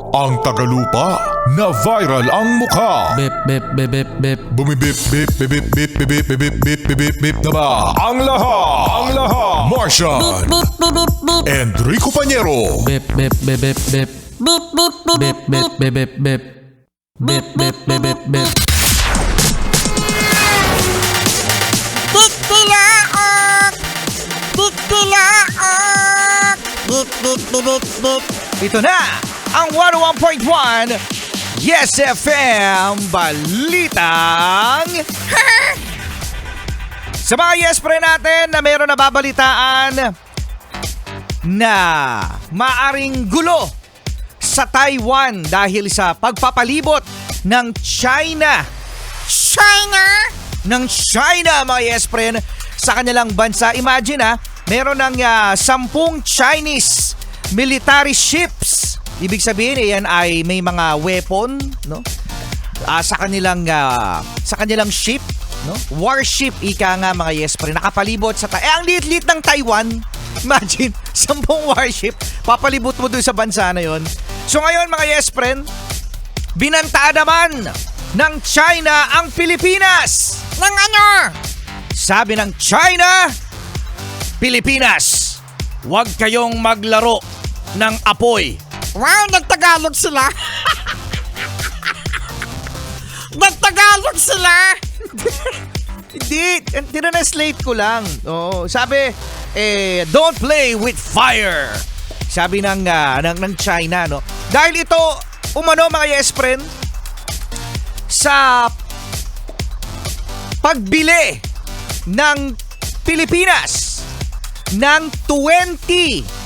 Ang tagalupa na viral ang mukha. Bip, bip, bip, bip, bip. Bumibip, bip, bip, bip, bip, bip, bip, bip, bip, bip, bip na ba? Ang lahat. Martian. Beep, beep, beep, beep. Enrico Pañero. Bip, bip, bip, bip, bip. Beep, beep, beep, Bip, bip, bip, bip, bip. Bip, bip, bip, bip, bip. Titilaok! Titilaok! Beep, beep, beep, beep, beep. Ito na ang 101.1 Yes FM Balitang Sa mga Yes Pre natin na meron na babalitaan na maaring gulo sa Taiwan dahil sa pagpapalibot ng China China? mga Yes Pre sa kanilang bansa. Imagine meron ng 10 Chinese military ships. Ibig sabihin, yan ay may mga weapon, no? Sa kanilang ship, no? Warship, ika nga mga Yes Pre, nakapalibot sa ang liit-liit ng Taiwan. Imagine, 10 warship, papalibot mo dun sa bansa na yon. So ngayon mga Yes Pre, binantaan naman ng China ang Pilipinas. Nang ano? Sabi ng China, Pilipinas, huwag kayong maglaro ng apoy. Wow, nagtagalog sila. Nagtagalog sila. Hindi, tinranslate ko lang. Oo, sabi, don't play with fire. Sabi ng China, no? Dahil ito, umano mga Yes Friend, sa pagbili ng Pilipinas ng 20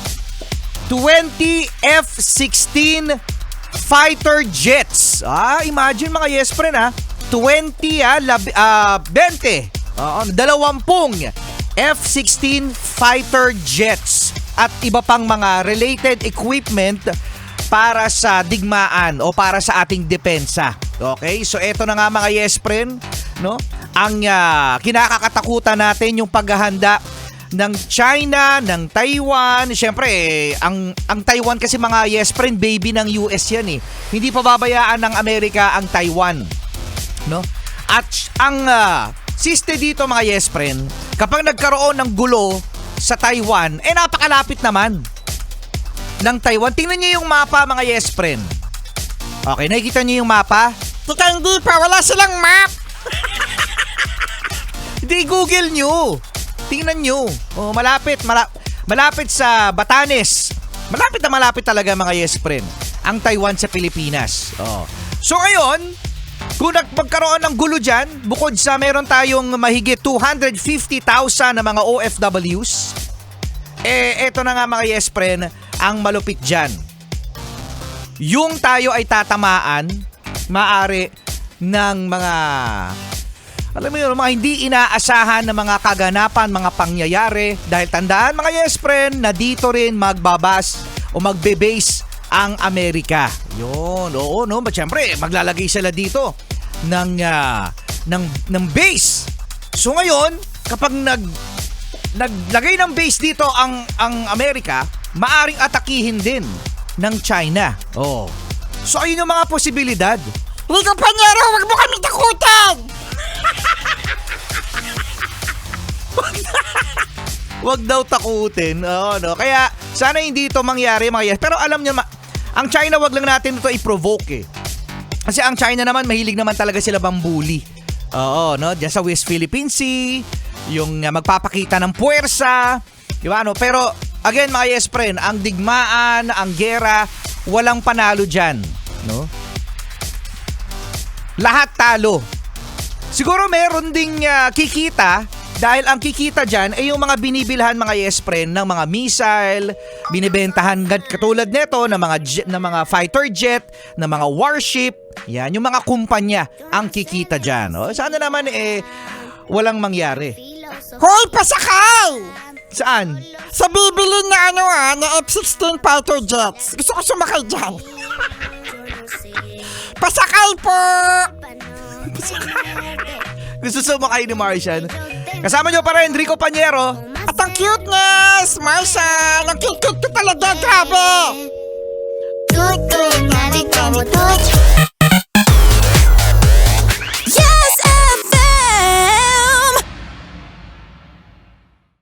F-16 fighter jets. Imagine mga Yes Friend 20 20 F-16 fighter jets at iba pang mga related equipment para sa digmaan o para sa ating depensa. Okay? So eto na nga mga Yes Friend, no? Ang kinakakatakutan natin yung paghahanda ng China, ng Taiwan. Siyempre, ang Taiwan kasi mga Yes Friend, baby ng US yan eh. Hindi pa babayaan ng Amerika ang Taiwan. No? At ang siste dito mga Yes Friend, kapag nagkaroon ng gulo sa Taiwan, napakalapit naman ng Taiwan. Tingnan niyo yung mapa mga Yes Friend. Okay, nakikita niyo yung mapa? Tika, hindi pa. Wala silang map. Hindi, Google nyo. Tingnan nyo. Malapit sa Batanes. Malapit talaga mga Yes Friend ang Taiwan sa Pilipinas. So ngayon, kung magkaroon ng gulo dyan, bukod sa meron tayong mahigit 250,000 na mga OFWs, eto na nga mga Yes Friend, ang malupit dyan. Yung tayo ay tatamaan, maaari ng mga, alam mo yun, mga hindi inaasahan na mga kaganapan, mga pangyayari. Dahil tandaan mga Yes Friend, na dito rin magbabas o magbe-base ang Amerika. Yun, oo, no? Siyempre, maglalagay sila dito ng base. So ngayon, kapag naglagay ng base dito ang Amerika, maaring atakihin din ng China. So ayun yung mga posibilidad. Rico Pañero, wag mo kami takutan. Wag daw takutin. No. Kaya sana hindi ito mangyari mga Yes. Pero alam niyo, ang China wag lang natin ito i-provoke eh. Kasi ang China naman mahilig naman talaga sila bambuli. No, diyan sa West Philippine Sea, yung magpapakita ng puwersa, di ba no? Pero again mga Yes Friend, ang digmaan, ang gera, walang panalo diyan, no? Lahat talo. Siguro meron ding kikita dahil ang kikita dyan ay yung mga binibilhan mga Yes Friend ng mga missile, binibentahan katulad nito ng mga fighter jet, ng mga warship. Yan, yung mga kumpanya ang kikita dyan. Sana naman walang mangyari. Hoy, pasakay! Saan? Sa bibili na na F-16 fighter jets. Gusto ko sumakay dyan. Pasakay po! Gusto sumakay ni Martian? Kasama nyo pa rin, Enrico Pañero. At ang cuteness, Martian! Ang cute ko talaga, grabe!